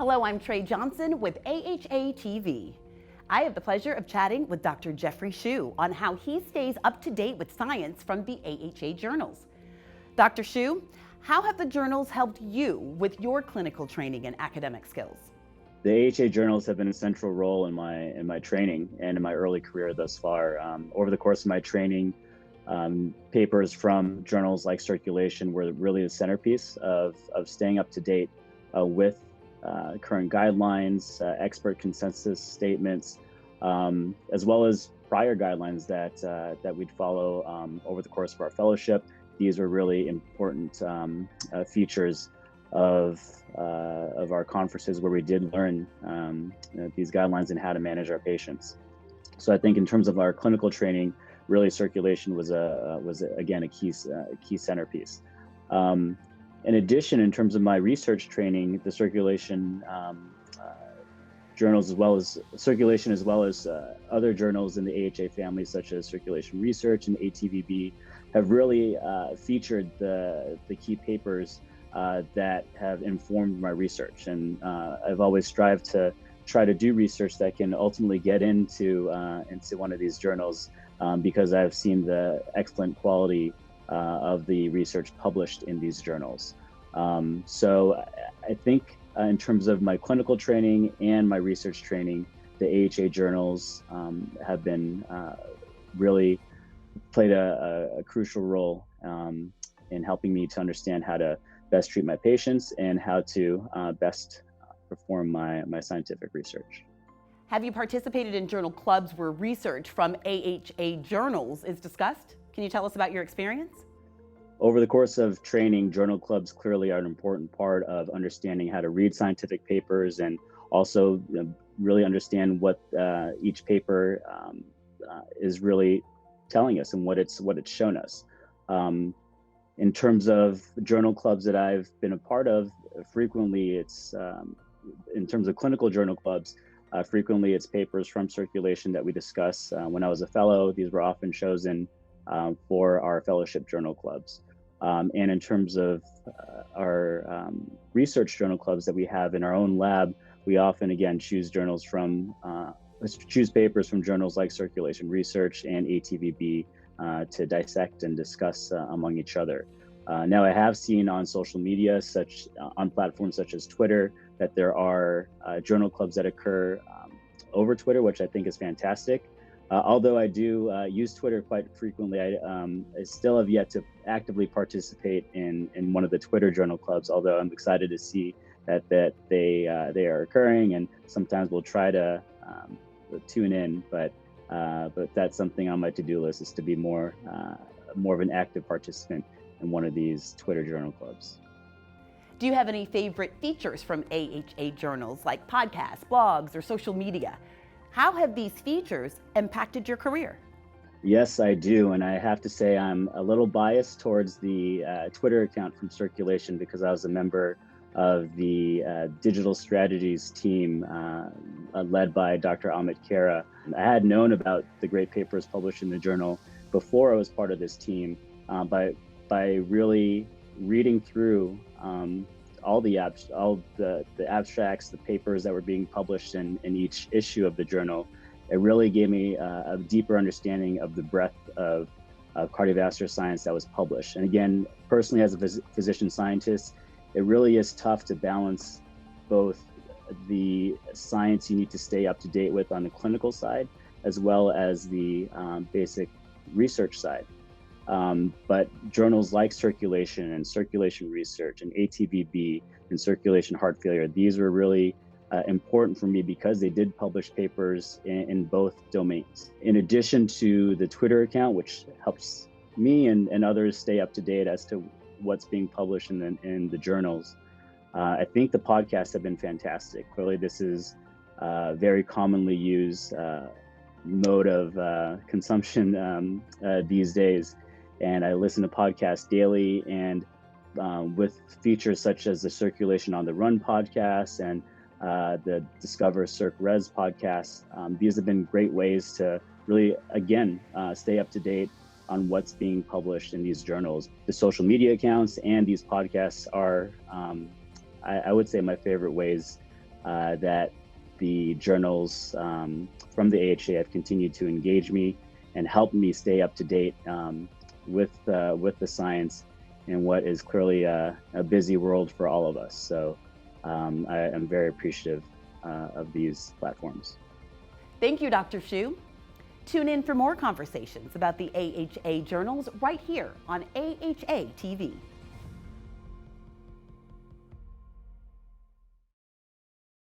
Hello, I'm Trey Johnson with AHA TV. I have the pleasure of chatting with Dr. Jeffrey Shu on how he stays up to date with science from the AHA journals. Dr. Shu, how have the journals helped you with your clinical training and academic skills? The AHA journals have been a central role in my training and in my early career thus far. Over the course of my training, papers from journals like Circulation were really the centerpiece of staying up to date with current guidelines, expert consensus statements, as well as prior guidelines that we'd follow over the course of our fellowship. These are really important features of our conferences where we did learn these guidelines and how to manage our patients. So I think in terms of our clinical training, really Circulation was again a key centerpiece. In addition, in terms of my research training, the Circulation journals, as well as Circulation, as well as other journals in the AHA family, such as Circulation Research and ATVB, have really featured the key papers that have informed my research. And I've always strived to try to do research that can ultimately get into one of these journals because I've seen the excellent quality of the research published in these journals. So I think in terms of my clinical training and my research training, the AHA journals have been really played a crucial role in helping me to understand how to best treat my patients and how to best perform my scientific research. Have you participated in journal clubs where research from AHA journals is discussed? Can you tell us about your experience? Over the course of training, journal clubs clearly are an important part of understanding how to read scientific papers and also really understand what each paper is really telling us and what it's shown us. In terms of journal clubs that I've been a part of, frequently it's, in terms of clinical journal clubs, frequently it's papers from Circulation that we discuss. When I was a fellow, these were often chosen for our fellowship journal clubs. And in terms of our research journal clubs that we have in our own lab, we often, again, choose papers from journals like Circulation Research and ATVB to dissect and discuss among each other. Now, I have seen on social media, on platforms such as Twitter, that there are journal clubs that occur over Twitter, which I think is fantastic. Although I do use Twitter quite frequently, I still have yet to actively participate in one of the Twitter journal clubs, although I'm excited to see that they are occurring, and sometimes we'll try to tune in, but that's something on my to-do list, is to be more of an active participant in one of these Twitter journal clubs. Do you have any favorite features from AHA journals, like podcasts, blogs, or social media? How have these features impacted your career? Yes, I do. And I have to say I'm a little biased towards the Twitter account from Circulation because I was a member of the digital strategies team led by Dr. Amit Khera. I had known about the great papers published in the journal before I was part of this team, by really reading through all the abstracts, the papers that were being published in each issue of the journal. It really gave me a deeper understanding of the breadth of cardiovascular science that was published. And again, personally, as a physician scientist, it really is tough to balance both the science you need to stay up to date with on the clinical side, as well as the basic research side. But journals like Circulation and Circulation Research and ATVB and Circulation Heart Failure, these were really important for me because they did publish papers in both domains. In addition to the Twitter account, which helps me and others stay up to date as to what's being published in the journals, I think the podcasts have been fantastic. Clearly, this is a very commonly used mode of consumption these days. And I listen to podcasts daily, and with features such as the Circulation on the Run podcast and the Discover Circ Res podcast, these have been great ways to really, again, stay up to date on what's being published in these journals. The social media accounts and these podcasts are, I would say, my favorite ways that the journals from the AHA have continued to engage me and help me stay up to date with the science in what is clearly a busy world for all of us. So I am very appreciative of these platforms. Thank you, Dr. Hsu. Tune in for more conversations about the AHA journals right here on AHA TV.